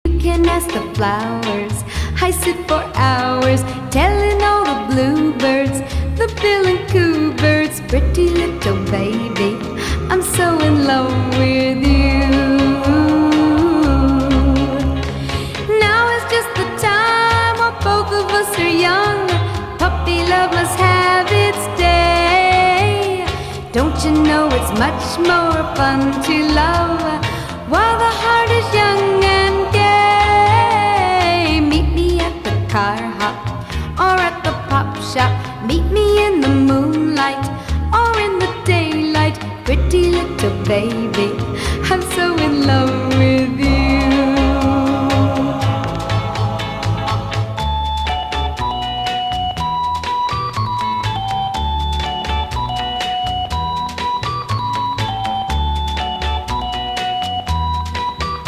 You can ask the flowers. I sit for hours telling all the bluebirds, the bill and coo birds, pretty little baby, I'm so in love with you. Now is just the time while both of us are young. Puppy love must have its day. Don't you know it's much more fun to love while the heart is young